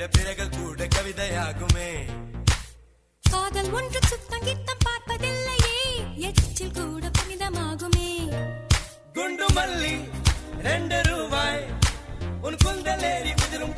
கண்ட பிறகு கூட கவிதையாகுமே. காதல் ஒன்று சுத்தம் கித்தம் பார்ப்பதில்லையே, எச்சில் கூட புனிதமாகுமே. குண்டு மல்லி 2 ரூபாய் உன் குந்தலேறி குதிரும்